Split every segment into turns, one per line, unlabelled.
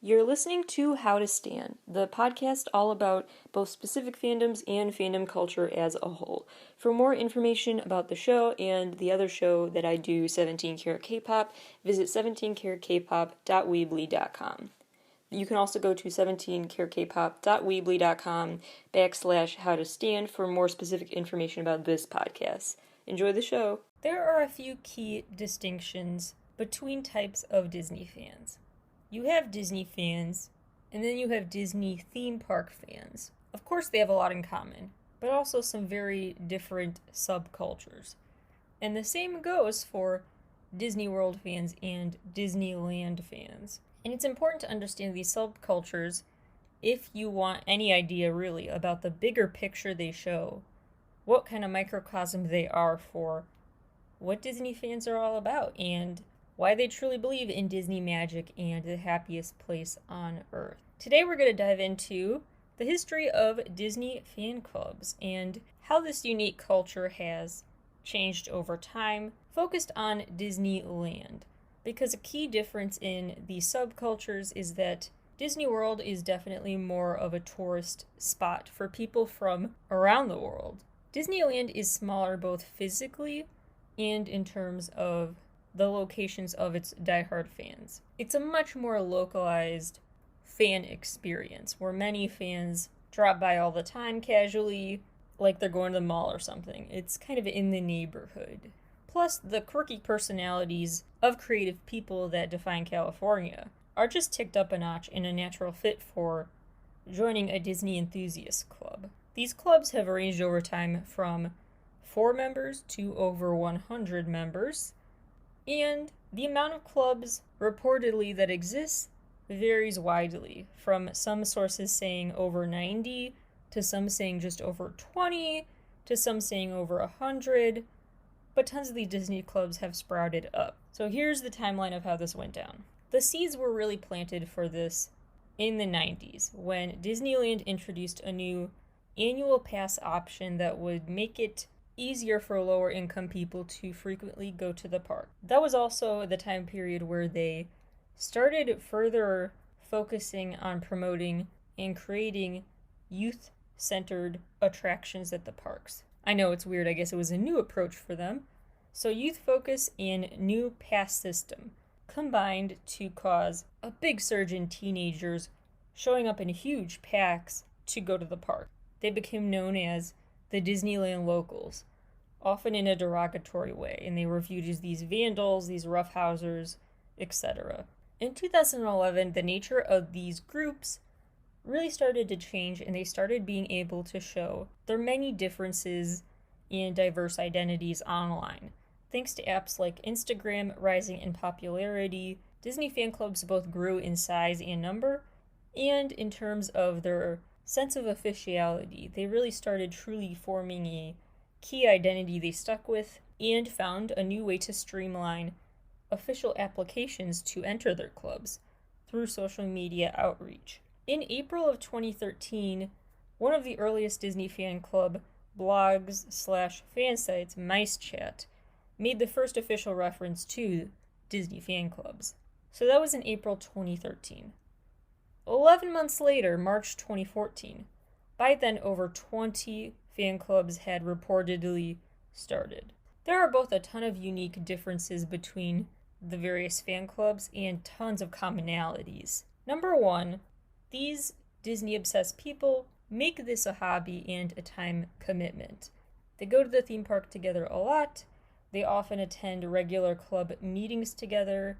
You're listening to How to Stan, the podcast all about both specific fandoms and fandom culture as a whole. For more information about the show and the other show that I do, 17 Karat K-Pop, visit 17karatkpop.weebly.com. You can also go to 17karatkpop.weebly.com/how to stan for more specific information about this podcast. Enjoy the show. There are a few key distinctions between types of Disney fans. You have Disney fans, and then you have Disney theme park fans. Of course, they have a lot in common, but also some very different subcultures. And the same goes for Disney World fans and Disneyland fans. And it's important to understand these subcultures if you want any idea, really, about the bigger picture they show, what kind of microcosm they are for what Disney fans are all about, and why they truly believe in Disney magic and the happiest place on earth. Today we're going to dive into the history of Disney fan clubs and how this unique culture has changed over time, focused on Disneyland. Because a key difference in the subcultures is that Disney World is definitely more of a tourist spot for people from around the world. Disneyland is smaller both physically and in terms of the locations of its diehard fans. It's a much more localized fan experience where many fans drop by all the time casually, like they're going to the mall or something. It's kind of in the neighborhood. Plus, the quirky personalities of creative people that define California are just ticked up a notch and a natural fit for joining a Disney enthusiast club. These clubs have ranged over time from 4 members to over 100 members, and the amount of clubs reportedly that exists varies widely, from some sources saying over 90, to some saying just over 20, to some saying over 100, but tons of these Disney clubs have sprouted up. So here's the timeline of how this went down. The seeds were really planted for this in the 90s, when Disneyland introduced a new annual pass option that would make it easier for lower income people to frequently go to the park. That was also the time period where they started further focusing on promoting and creating youth-centered attractions at the parks. I know it's weird, I guess it was a new approach for them. So youth focus and new pass system combined to cause a big surge in teenagers showing up in huge packs to go to the park. They became known as the Disneyland locals, often in a derogatory way, and they were viewed as these vandals, these roughhousers, etc. In 2011, the nature of these groups really started to change, and they started being able to show their many differences and diverse identities online. Thanks to apps like Instagram rising in popularity, Disney fan clubs both grew in size and number, and in terms of their sense of officiality. They really started truly forming a key identity they stuck with and found a new way to streamline official applications to enter their clubs through social media outreach. In April of 2013, one of the earliest Disney fan club blogs/fan sites, MiceChat, made the first official reference to Disney fan clubs. So that was in April 2013. 11 months later, March 2014, by then over 20 fan clubs had reportedly started. There are both a ton of unique differences between the various fan clubs and tons of commonalities. Number one, these Disney-obsessed people make this a hobby and a time commitment. They go to the theme park together a lot. They often attend regular club meetings together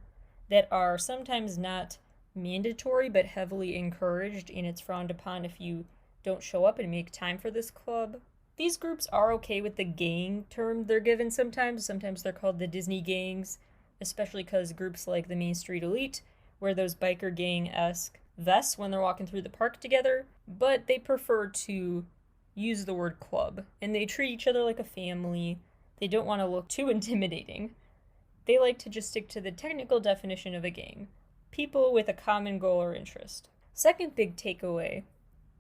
that are sometimes not mandatory but heavily encouraged, and it's frowned upon if you don't show up and make time for this club. These groups are okay with the gang term they're given sometimes. Sometimes they're called the Disney gangs, especially because groups like the Main Street Elite wear those biker gang-esque vests when they're walking through the park together, but they prefer to use the word club, and they treat each other like a family. They don't want to look too intimidating. They like to just stick to the technical definition of a gang. People with a common goal or interest. Second big takeaway,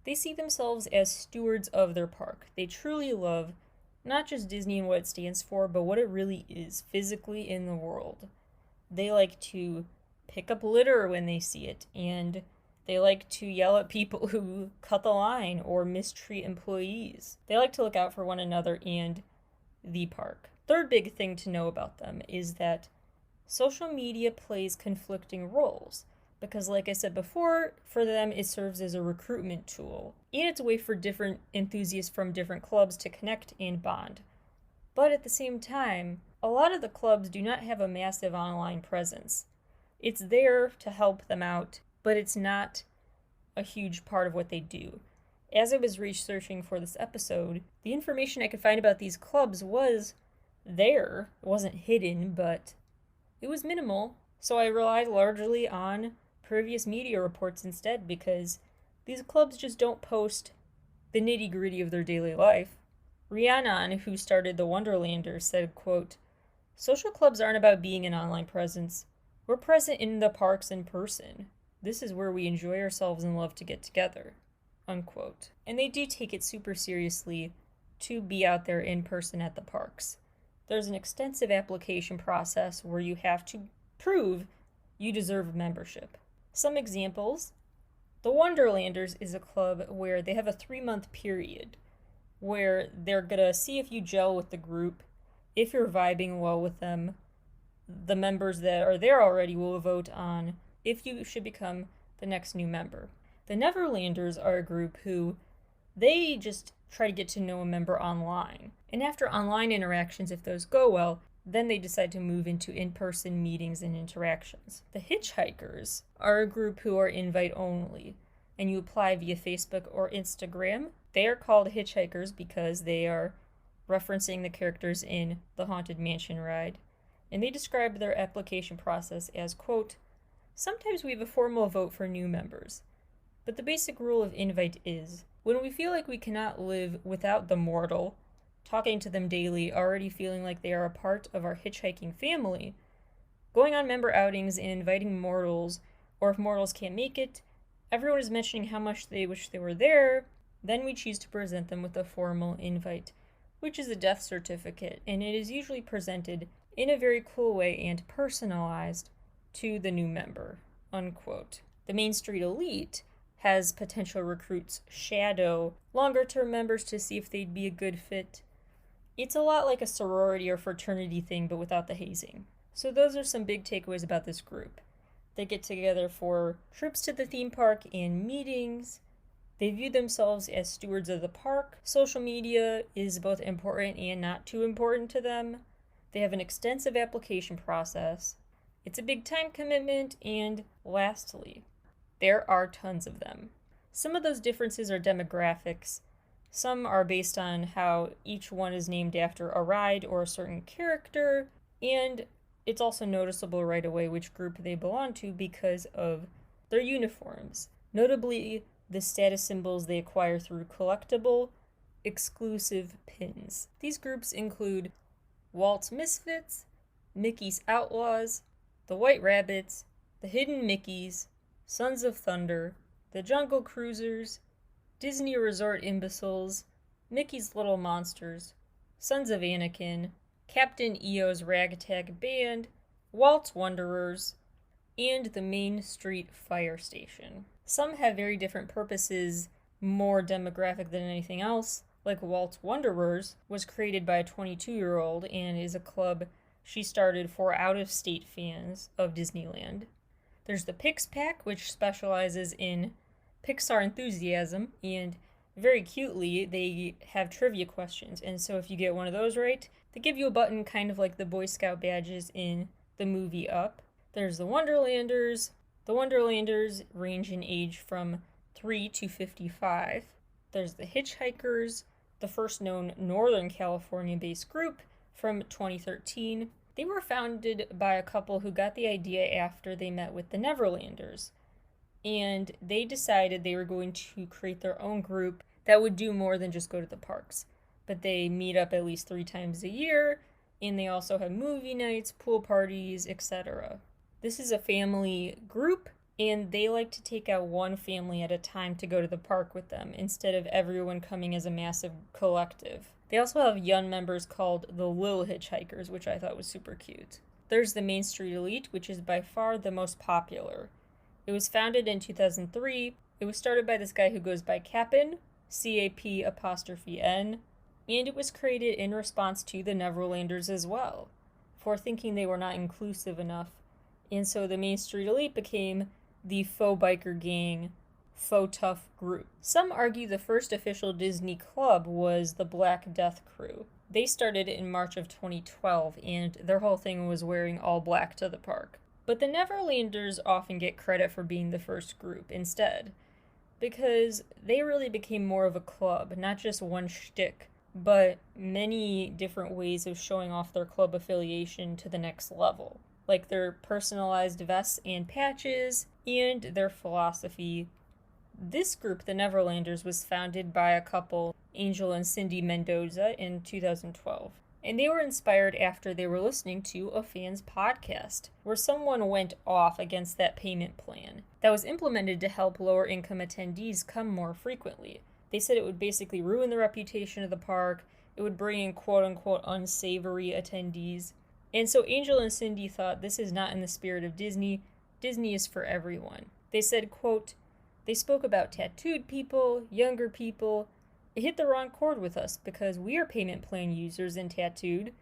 they see themselves as stewards of their park. They truly love not just Disney and what it stands for, but what it really is physically in the world. They like to pick up litter when they see it, and they like to yell at people who cut the line or mistreat employees. They like to look out for one another and the park. Third big thing to know about them is that social media plays conflicting roles. Because like I said before, for them it serves as a recruitment tool, and it's a way for different enthusiasts from different clubs to connect and bond. But at the same time, a lot of the clubs do not have a massive online presence. It's there to help them out, but it's not a huge part of what they do. As I was researching for this episode, the information I could find about these clubs was there. It wasn't hidden, but it was minimal. So I relied largely on previous media reports instead, because these clubs just don't post the nitty-gritty of their daily life. Rhiannon, who started the Wonderlanders, said, quote, "Social clubs aren't about being an online presence. We're present in the parks in person. This is where we enjoy ourselves and love to get together," unquote. And they do take it super seriously to be out there in person at the parks. There's an extensive application process where you have to prove you deserve membership. Some examples: the Wonderlanders is a club where they have a 3-month period where they're gonna see if you gel with the group. If you're vibing well with them, the members that are there already will vote on if you should become the next new member. The Neverlanders are a group who they just try to get to know a member online. And after online interactions, if those go well, then they decide to move into in-person meetings and interactions. The Hitchhikers are a group who are invite only, and you apply via Facebook or Instagram. They are called Hitchhikers because they are referencing the characters in the Haunted Mansion ride. And they describe their application process as, quote, "Sometimes we have a formal vote for new members, but the basic rule of invite is, when we feel like we cannot live without the mortal, talking to them daily, already feeling like they are a part of our hitchhiking family, going on member outings and inviting mortals, or if mortals can't make it, everyone is mentioning how much they wish they were there, then we choose to present them with a formal invite, which is a death certificate, and it is usually presented in a very cool way and personalized to the new member," unquote. The Main Street Elite has potential recruits shadow longer-term members to see if they'd be a good fit. It's a lot like a sorority or fraternity thing, but without the hazing. So those are some big takeaways about this group. They get together for trips to the theme park and meetings. They view themselves as stewards of the park. Social media is both important and not too important to them. They have an extensive application process. It's a big time commitment, and lastly, there are tons of them. Some of those differences are demographics. Some are based on how each one is named after a ride or a certain character, and it's also noticeable right away which group they belong to because of their uniforms. Notably, the status symbols they acquire through collectible, exclusive pins. These groups include Walt's Misfits, Mickey's Outlaws, the White Rabbits, the Hidden Mickeys, Sons of Thunder, the Jungle Cruisers, Disney Resort Imbeciles, Mickey's Little Monsters, Sons of Anakin, Captain EO's Ragtag Band, Walt's Wanderers, and the Main Street Fire Station. Some have very different purposes, more demographic than anything else, like Walt's Wanderers was created by a 22-year-old and is a club she started for out-of-state fans of Disneyland. There's the Pix Pack, which specializes in Pixar enthusiasm, and very cutely, they have trivia questions, and so if you get one of those right, they give you a button kind of like the Boy Scout badges in the movie Up. There's the Wonderlanders. The Wonderlanders range in age from 3 to 55. There's the Hitchhikers, the first known Northern California-based group from 2013. They were founded by a couple who got the idea after they met with the Neverlanders, and they decided they were going to create their own group that would do more than just go to the parks. But they meet up at least 3 times a year, and they also have movie nights, pool parties, etc. This is a family group, and they like to take out one family at a time to go to the park with them, instead of everyone coming as a massive collective. They also have young members called the Lil Hitchhikers, which I thought was super cute. There's the Main Street Elite, which is by far the most popular. It was founded in 2003. It was started by this guy who goes by Cap'n, C-A-P'-N, and it was created in response to the Neverlanders as well, for thinking they were not inclusive enough. And so the Main Street Elite became the faux biker gang, faux tough group. Some argue the first official Disney club was the Black Death Crew. They started in March of 2012, and their whole thing was wearing all black to the park. But the Neverlanders often get credit for being the first group instead, because they really became more of a club, not just one shtick, but many different ways of showing off their club affiliation to the next level, like their personalized vests and patches, and their philosophy. This group, the Neverlanders, was founded by a couple, Angel and Cindy Mendoza, in 2012. And they were inspired after they were listening to a fan's podcast, where someone went off against that payment plan that was implemented to help lower-income attendees come more frequently. They said it would basically ruin the reputation of the park, it would bring in quote-unquote unsavory attendees. And so Angel and Cindy thought, this is not in the spirit of Disney. Disney is for everyone. They said, quote, they spoke about tattooed people, younger people. It hit the wrong chord with us because we are payment plan users and tattooed.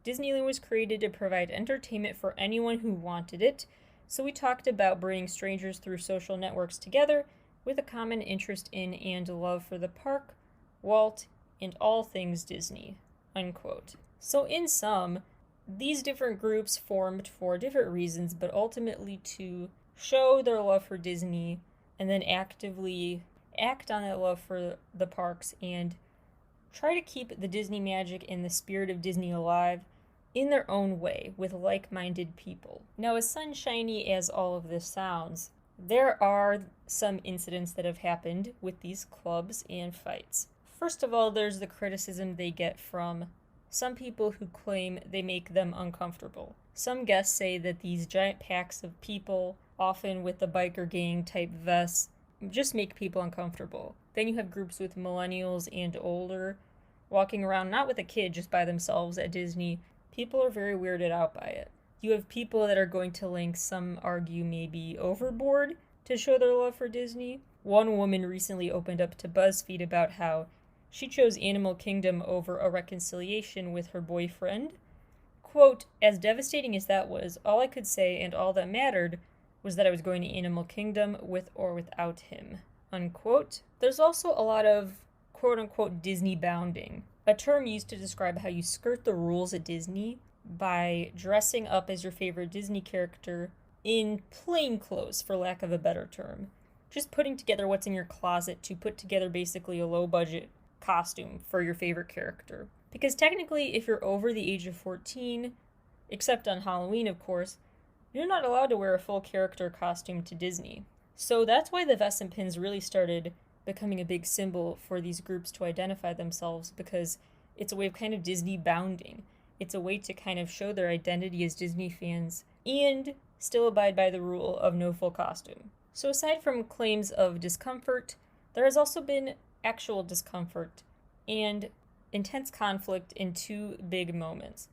Disneyland was created to provide entertainment for anyone who wanted it, so we talked about bringing strangers through social networks together with a common interest in and love for the park, Walt, and all things Disney, unquote. So in sum, these different groups formed for different reasons, but ultimately to show their love for Disney and then actively act on that love for the parks and try to keep the Disney magic and the spirit of Disney alive in their own way with like-minded people. Now, as sunshiny as all of this sounds, there are some incidents that have happened with these clubs and fights. First of all, there's the criticism they get from some people who claim they make them uncomfortable. Some guests say that these giant packs of people, often with the biker gang type vests, just make people uncomfortable. Then you have groups with millennials and older walking around not with a kid, just by themselves at Disney. People are very weirded out by it. You have people that are going to link, some argue maybe overboard, to show their love for Disney. One woman recently opened up to BuzzFeed about how she chose Animal Kingdom over a reconciliation with her boyfriend. Quote, as devastating as that was, all I could say and all that mattered was that I was going to Animal Kingdom with or without him, unquote. There's also a lot of quote-unquote Disney bounding, a term used to describe how you skirt the rules at Disney by dressing up as your favorite Disney character in plain clothes, for lack of a better term. Just putting together what's in your closet to put together basically a low-budget costume for your favorite character. Because technically, if you're over the age of 14, except on Halloween, of course, you're not allowed to wear a full character costume to Disney. So that's why the vests and pins really started becoming a big symbol for these groups to identify themselves, because it's a way of kind of Disney bounding. It's a way to kind of show their identity as Disney fans and still abide by the rule of no full costume. So aside from claims of discomfort, there has also been actual discomfort and intense conflict in two big moments.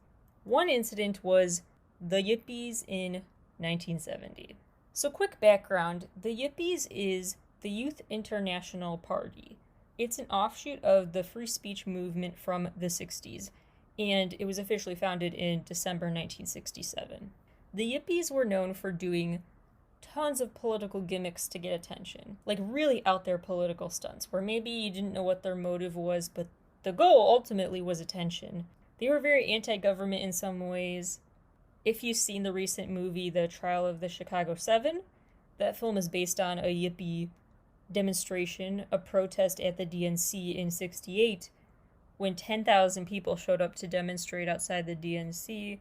One incident was the Yippies in 1970. So quick background, the Yippies is the Youth International Party. It's an offshoot of the free speech movement from the 60s, and it was officially founded in December 1967. The Yippies were known for doing tons of political gimmicks to get attention, like really out there political stunts, where maybe you didn't know what their motive was, but the goal ultimately was attention. They were very anti-government in some ways. If you've seen the recent movie, The Trial of the Chicago 7, that film is based on a Yippie demonstration, a protest at the DNC in '68, when 10,000 people showed up to demonstrate outside the DNC.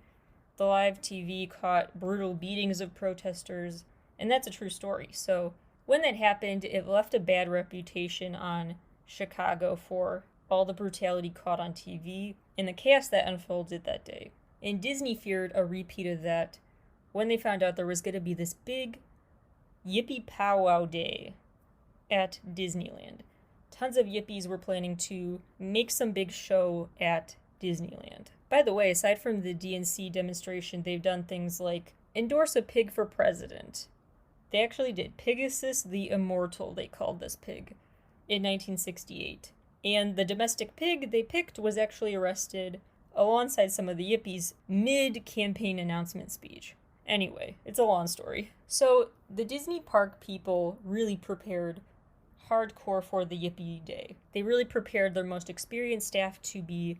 The live TV caught brutal beatings of protesters, and that's a true story. So when that happened, it left a bad reputation on Chicago for all the brutality caught on TV and the chaos that unfolded that day. And Disney feared a repeat of that when they found out there was going to be this big Yippie powwow day at Disneyland. Tons of Yippies were planning to make some big show at Disneyland. By the way, aside from the DNC demonstration, they've done things like endorse a pig for president. They actually did. Pegasus the Immortal, they called this pig, in 1968. And the domestic pig they picked was actually arrested alongside some of the Yippies mid-campaign announcement speech. Anyway, it's a long story. So, the Disney park people really prepared hardcore for the Yippie Day. They really prepared their most experienced staff to be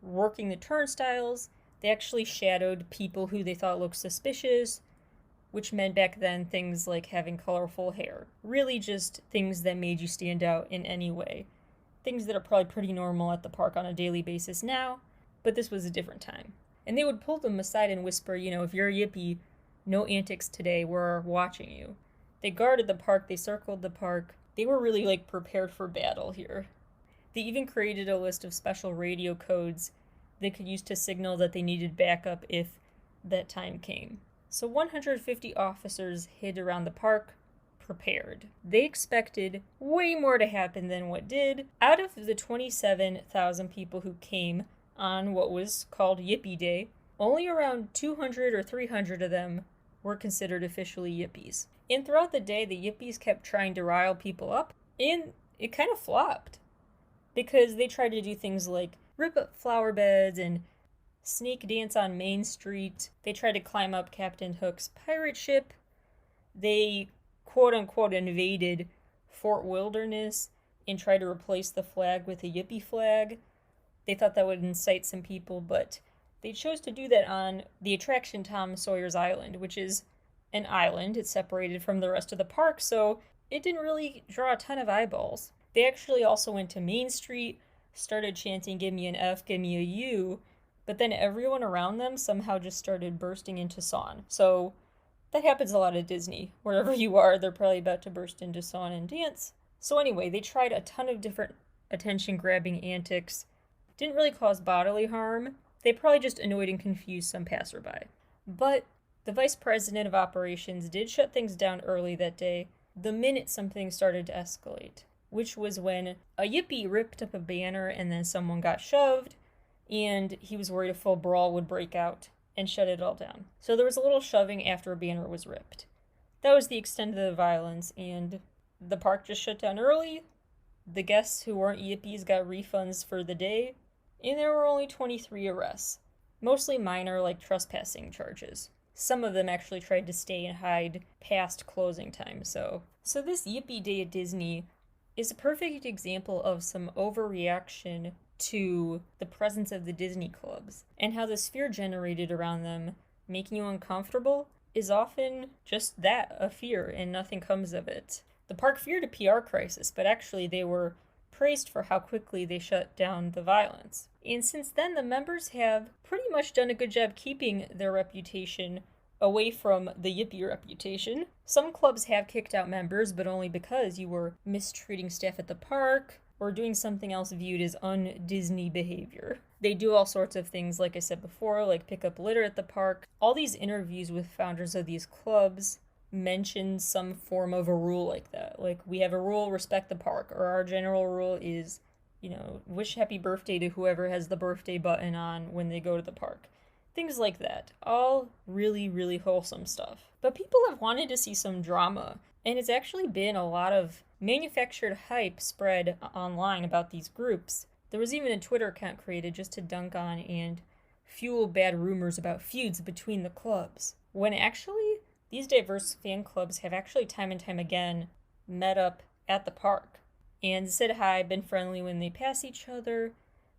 working the turnstiles. They actually shadowed people who they thought looked suspicious, which meant back then things like having colorful hair. Really just things that made you stand out in any way. Things that are probably pretty normal at the park on a daily basis now, but this was a different time. And they would pull them aside and whisper, if you're a Yippie, no antics today, we're watching you. They guarded the park, they circled the park. They were really prepared for battle here. They even created a list of special radio codes they could use to signal that they needed backup if that time came. So 150 officers hid around the park, prepared. They expected way more to happen than what did. Out of the 27,000 people who came on what was called Yippie Day, only around 200 or 300 of them were considered officially Yippies. And throughout the day, the Yippies kept trying to rile people up, and it kind of flopped. Because they tried to do things like rip up flower beds and snake dance on Main Street. They tried to climb up Captain Hook's pirate ship. They, quote-unquote, invaded Fort Wilderness and tried to replace the flag with a Yippie flag. They thought that would incite some people, but they chose to do that on the attraction Tom Sawyer's Island, which is an island. It's separated from the rest of the park, so it didn't really draw a ton of eyeballs. They actually also went to Main Street, started chanting, "Give me an F, give me a U," but then everyone around them somehow just started bursting into song. So that happens a lot at Disney. Wherever you are, they're probably about to burst into song and dance. So anyway, they tried a ton of different attention-grabbing antics. Didn't really cause bodily harm. They probably just annoyed and confused some passerby. But the vice president of operations did shut things down early that day, the minute something started to escalate, which was when a Yippie ripped up a banner and then someone got shoved, and he was worried a full brawl would break out and shut it all down. So there was a little shoving after a banner was ripped. That was the extent of the violence, and the park just shut down early. The guests who weren't Yippies got refunds for the day, and there were only 23 arrests, mostly minor like trespassing charges. Some of them actually tried to stay and hide past closing time, so this Yippie Day at Disney is a perfect example of some overreaction to the presence of the Disney clubs, and how the fear generated around them, making you uncomfortable, is often just that, a fear, and nothing comes of it. The park feared a PR crisis, but actually they were praised for how quickly they shut down the violence. And since then, the members have pretty much done a good job keeping their reputation away from the Yippie reputation. Some clubs have kicked out members, but only because you were mistreating staff at the park or doing something else viewed as un-Disney behavior. They do all sorts of things, like I said before, like pick up litter at the park. All these interviews with founders of these clubs mention some form of a rule like that. Like, we have a rule, respect the park, or our general rule is, wish happy birthday to whoever has the birthday button on when they go to the park. Things like that. All really, really wholesome stuff. But people have wanted to see some drama, and it's actually been a lot of manufactured hype spread online about these groups. There was even a Twitter account created just to dunk on and fuel bad rumors about feuds between the clubs, when actually these diverse fan clubs have actually time and time again met up at the park and said hi, been friendly when they pass each other.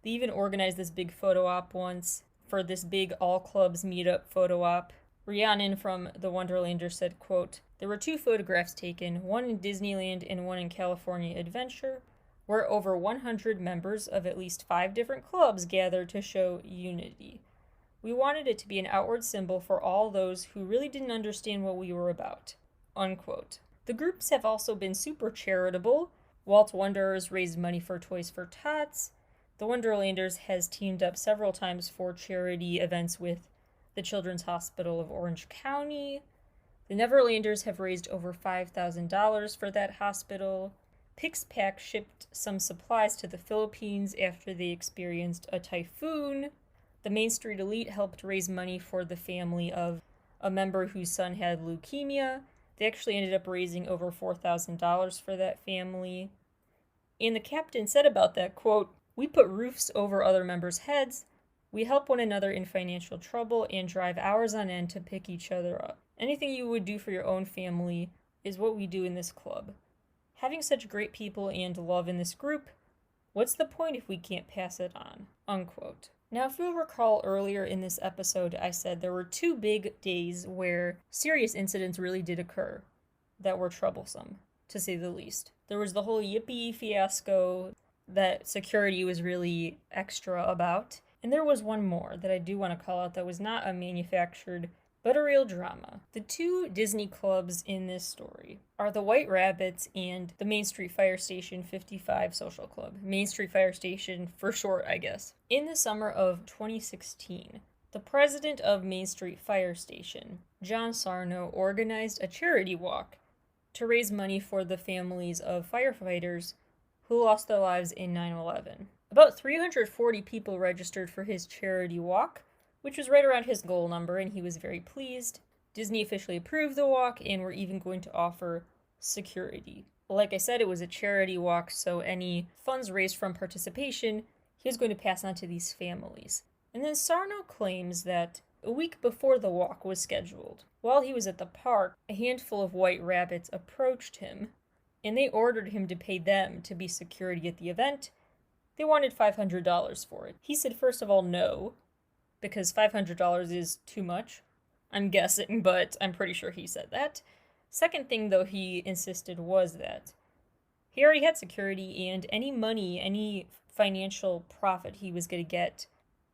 They even organized this big photo op once for this big all clubs meetup photo op. Rhiannon from the Wonderlander said, quote, "There were 2 photographs taken, one in Disneyland and one in California Adventure, where over 100 members of at least 5 different clubs gathered to show unity. We wanted it to be an outward symbol for all those who really didn't understand what we were about." Unquote. The groups have also been super charitable. Walt's Wanderers raised money for Toys for Tots. The Wonderlanders has teamed up several times for charity events with the Children's Hospital of Orange County. The Neverlanders have raised over $5,000 for that hospital. Pixpack shipped some supplies to the Philippines after they experienced a typhoon. The Main Street Elite helped raise money for the family of a member whose son had leukemia. They actually ended up raising over $4,000 for that family. And the captain said about that, quote, "We put roofs over other members' heads. We help one another in financial trouble and drive hours on end to pick each other up. Anything you would do for your own family is what we do in this club. Having such great people and love in this group, what's the point if we can't pass it on?" Unquote. Now, if you'll recall earlier in this episode, I said there were 2 big days where serious incidents really did occur that were troublesome, to say the least. There was the whole Yippee fiasco that security was really extra about. And there was one more that I do want to call out that was not a manufactured, but a real drama. The 2 Disney clubs in this story are the White Rabbits and the Main Street Fire Station 55 Social Club. Main Street Fire Station for short, I guess. In the summer of 2016, the president of Main Street Fire Station, John Sarno, organized a charity walk to raise money for the families of firefighters who lost their lives in 9/11. About 340 people registered for his charity walk, which was right around his goal number, and he was very pleased. Disney officially approved the walk and were even going to offer security. Like I said, it was a charity walk, so any funds raised from participation, he was going to pass on to these families. And then Sarno claims that a week before the walk was scheduled, while he was at the park, a handful of White Rabbits approached him, and they ordered him to pay them to be security at the event. They wanted $500 for it. He said, first of all, no, because $500 is too much. I'm guessing, but I'm pretty sure he said that. Second thing, though, he insisted was that he already had security, and any money, any financial profit he was going to get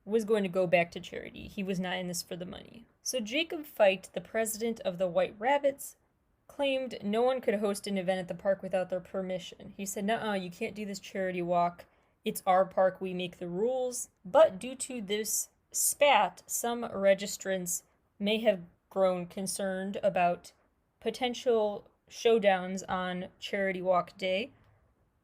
was going to go back to charity. He was not in this for the money. So Jacob Fite, the president of the White Rabbits, claimed no one could host an event at the park without their permission. He said, "Nuh-uh, you can't do this charity walk. It's our park, we make the rules." But due to this spat, some registrants may have grown concerned about potential showdowns on Charity Walk Day,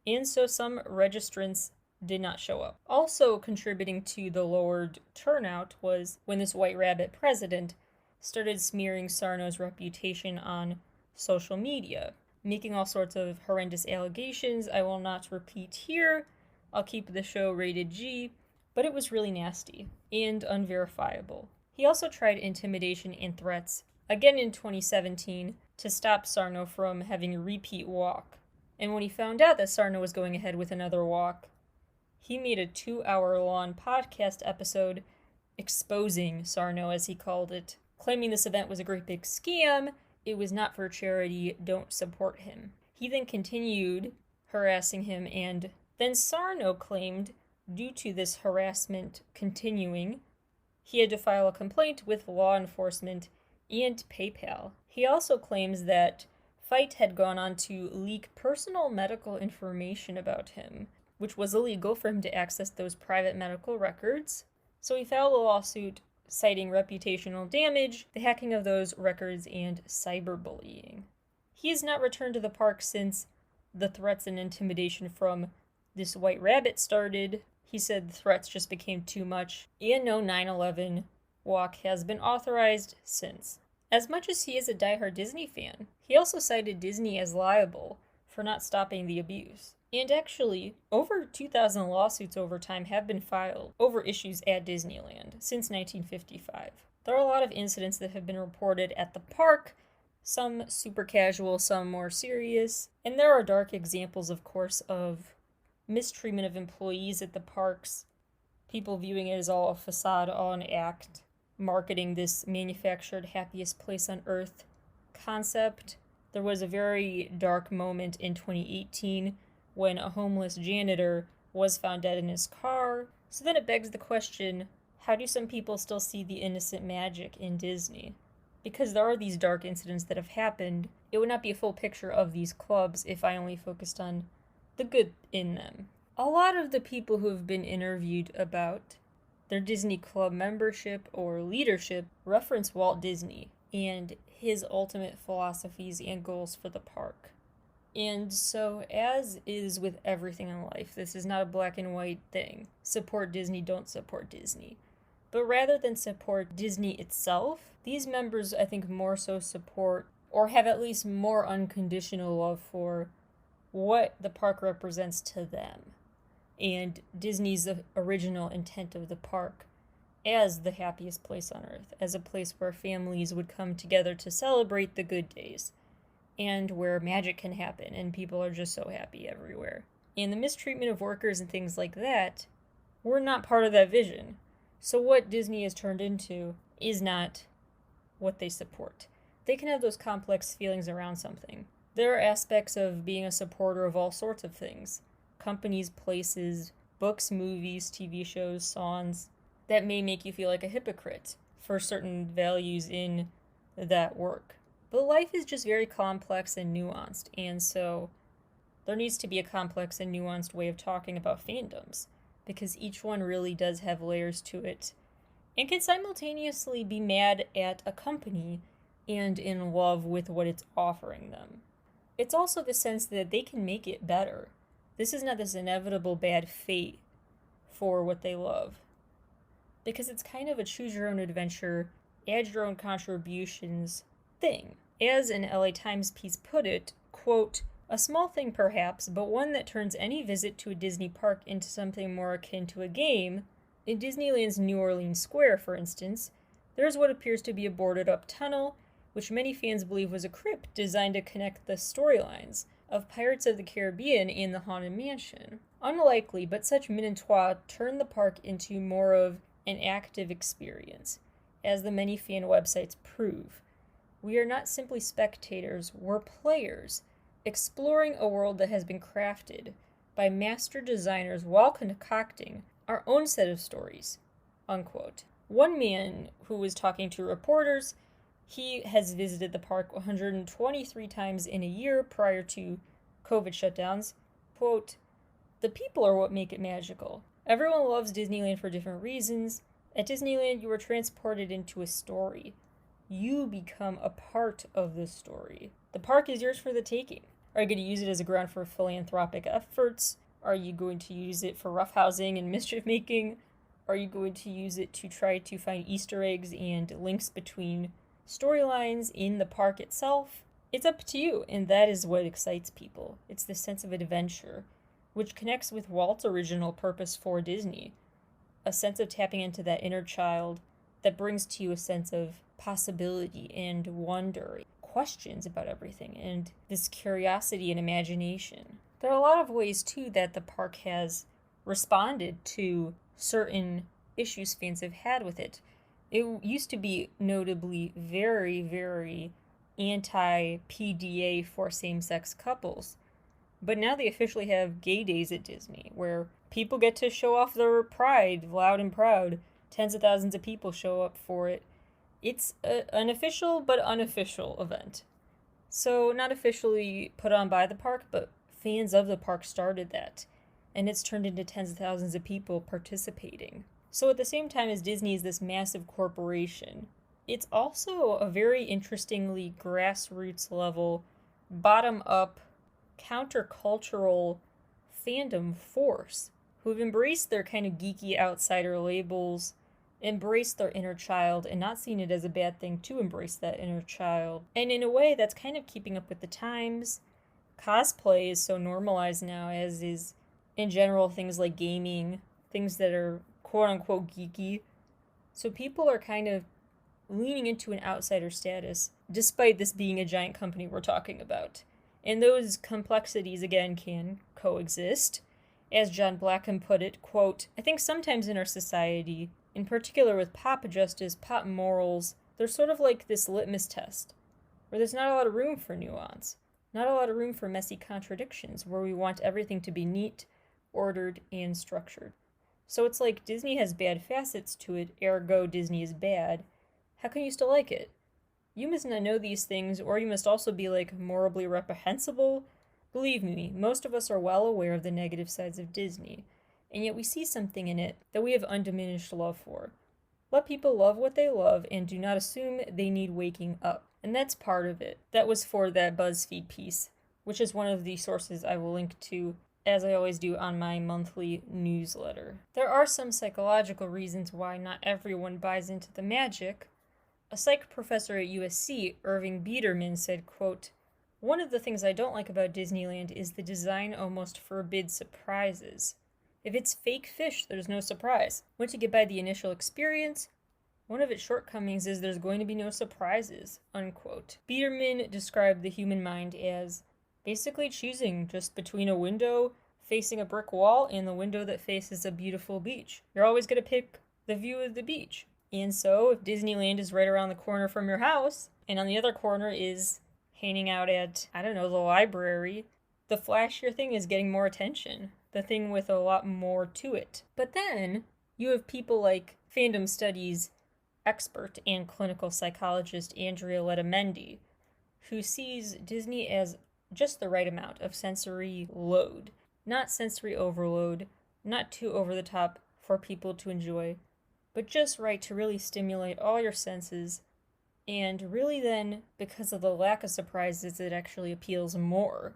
and so some registrants did not show up. Also contributing to the lowered turnout was when this White Rabbit president started smearing Sarno's reputation on social media, making all sorts of horrendous allegations I will not repeat here. I'll keep the show rated G, but it was really nasty and unverifiable. He also tried intimidation and threats, again in 2017, to stop Sarno from having a repeat walk. And when he found out that Sarno was going ahead with another walk, he made a 2-hour-long podcast episode exposing Sarno, as he called it, claiming this event was a great big scam, it was not for charity, don't support him. He then continued harassing him, and then Sarno claimed, due to this harassment continuing, he had to file a complaint with law enforcement and PayPal. He also claims that Fite had gone on to leak personal medical information about him, which was illegal for him to access those private medical records. So he filed a lawsuit citing reputational damage, the hacking of those records, and cyberbullying. He has not returned to the park since the threats and intimidation from this White Rabbit started. He said the threats just became too much, and no 9/11 walk has been authorized since. As much as he is a diehard Disney fan, he also cited Disney as liable for not stopping the abuse. And actually, over 2,000 lawsuits over time have been filed over issues at Disneyland since 1955. There are a lot of incidents that have been reported at the park, some super casual, some more serious, and there are dark examples, of course, of mistreatment of employees at the parks, people viewing it as all a facade, all an act, marketing this manufactured happiest place on earth concept. There was a very dark moment in 2018 when a homeless janitor was found dead in his car. So then it begs the question, how do some people still see the innocent magic in Disney? Because there are these dark incidents that have happened, it would not be a full picture of these clubs if I only focused on the good in them. A lot of the people who have been interviewed about their Disney Club membership or leadership reference Walt Disney and his ultimate philosophies and goals for the park. And so, as is with everything in life, this is not a black and white thing. Support Disney, don't support Disney. But rather than support Disney itself, these members, I think, more so support or have at least more unconditional love for what the park represents to them and Disney's original intent of the park as the happiest place on earth, as a place where families would come together to celebrate the good days and where magic can happen and people are just so happy everywhere. And the mistreatment of workers and things like that were not part of that vision. So what Disney has turned into is not what they support. They can have those complex feelings around something. There are aspects of being a supporter of all sorts of things. Companies, places, books, movies, TV shows, songs, that may make you feel like a hypocrite for certain values in that work. But life is just very complex and nuanced, and so there needs to be a complex and nuanced way of talking about fandoms, because each one really does have layers to it, and can simultaneously be mad at a company and in love with what it's offering them. It's also the sense that they can make it better. This is not this inevitable bad fate for what they love, because it's kind of a choose your own adventure, add your own contributions thing. As an LA Times piece put it, quote, "A small thing perhaps, but one that turns any visit to a Disney park into something more akin to a game. In Disneyland's New Orleans Square, for instance, there is what appears to be a boarded-up tunnel, which many fans believe was a crypt designed to connect the storylines of Pirates of the Caribbean and the Haunted Mansion. Unlikely, but such minatois turn the park into more of an active experience, as the many fan websites prove. We are not simply spectators, we're players, exploring a world that has been crafted by master designers while concocting our own set of stories," unquote. One man who was talking to reporters, he has visited the park 123 times in a year prior to COVID shutdowns. Quote, "The people are what make it magical. Everyone loves Disneyland for different reasons. At Disneyland, you are transported into a story. You become a part of the story. The park is yours for the taking. Are you going to use it as a ground for philanthropic efforts? Are you going to use it for roughhousing and mischief making? Are you going to use it to try to find Easter eggs and links between storylines in the park itself? It's up to you, and that is what excites people. It's the sense of adventure, which connects with Walt's original purpose for Disney, a sense of tapping into that inner child that brings to you a sense of possibility and wonder, questions about everything, and this curiosity and imagination. There are a lot of ways, too, that the park has responded to certain issues fans have had with it. It used to be notably very, very anti-PDA for same-sex couples. But now they officially have gay days at Disney, where people get to show off their pride loud and proud. Tens of thousands of people show up for it. It's an official but unofficial event. So not officially put on by the park, but fans of the park started that. And it's turned into tens of thousands of people participating. So at the same time as Disney is this massive corporation, it's also a very interestingly grassroots level, bottom-up, countercultural fandom force who've embraced their kind of geeky outsider labels, embraced their inner child, and not seen it as a bad thing to embrace that inner child. And in a way that's kind of keeping up with the times. Cosplay is so normalized now, as is in general things like gaming, things that are quote-unquote geeky. So people are kind of leaning into an outsider status, despite this being a giant company we're talking about. And those complexities, again, can coexist. As John Blackham put it, quote, "I think sometimes in our society, in particular with pop justice, pop morals, there's sort of like this litmus test, where there's not a lot of room for nuance, not a lot of room for messy contradictions, where we want everything to be neat, ordered, and structured. So it's like Disney has bad facets to it, ergo Disney is bad. How can you still like it? You must not know these things, or you must also be, like, morally reprehensible. Believe me, most of us are well aware of the negative sides of Disney, and yet we see something in it that we have undiminished love for. Let people love what they love, and do not assume they need waking up." And that's part of it. That was for that BuzzFeed piece, which is one of the sources I will link to, as I always do on my monthly newsletter. There are some psychological reasons why not everyone buys into the magic. A psych professor at USC, Irving Biederman, said, quote, "One of the things I don't like about Disneyland is the design almost forbids surprises. If it's fake fish, there's no surprise. Once you get by the initial experience, one of its shortcomings is there's going to be no surprises," unquote. Biederman described the human mind as basically choosing just between a window facing a brick wall and the window that faces a beautiful beach. You're always going to pick the view of the beach. And so if Disneyland is right around the corner from your house, and on the other corner is hanging out at, I don't know, the library, the flashier thing is getting more attention. The thing with a lot more to it. But then you have people like fandom studies expert and clinical psychologist Andrea Letamendi, who sees Disney as just the right amount of sensory load. Not sensory overload, not too over the top for people to enjoy, but just right to really stimulate all your senses, and really then, because of the lack of surprises, it actually appeals more.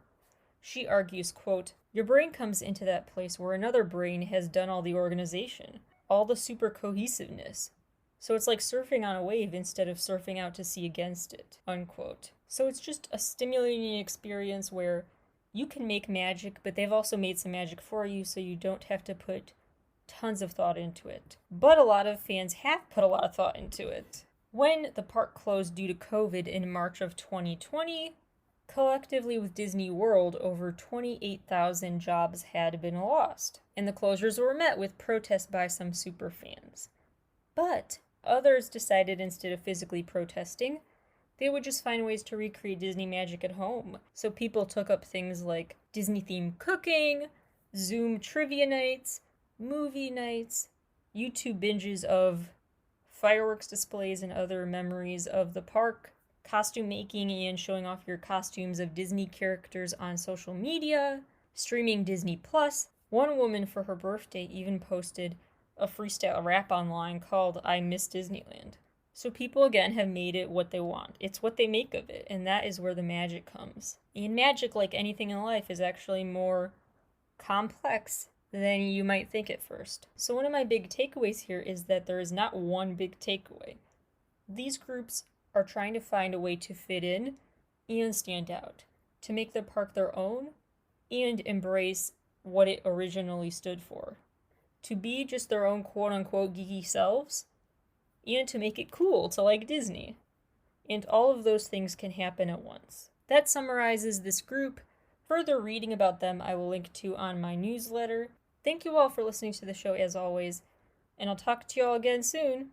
She argues, quote, "Your brain comes into that place where another brain has done all the organization, all the super cohesiveness. So it's like surfing on a wave instead of surfing out to sea against it," unquote. So it's just a stimulating experience where you can make magic, but they've also made some magic for you so you don't have to put tons of thought into it. But a lot of fans have put a lot of thought into it. When the park closed due to COVID in March of 2020, collectively with Disney World, over 28,000 jobs had been lost, and the closures were met with protests by some superfans. But others decided instead of physically protesting, they would just find ways to recreate Disney magic at home. So people took up things like Disney-themed cooking, Zoom trivia nights, movie nights, YouTube binges of fireworks displays and other memories of the park, costume making and showing off your costumes of Disney characters on social media, streaming Disney Plus. One woman for her birthday even posted a freestyle rap online called "I Miss Disneyland." So people again have made it what they want. It's what they make of it, and that is where the magic comes. And magic, like anything in life, is actually more complex than you might think at first. So one of my big takeaways here is that there is not one big takeaway. These groups are trying to find a way to fit in and stand out, to make the park their own and embrace what it originally stood for. To be just their own quote-unquote geeky selves, and to make it cool to like Disney. And all of those things can happen at once. That summarizes this group. Further reading about them I will link to on my newsletter. Thank you all for listening to the show as always, and I'll talk to you all again soon.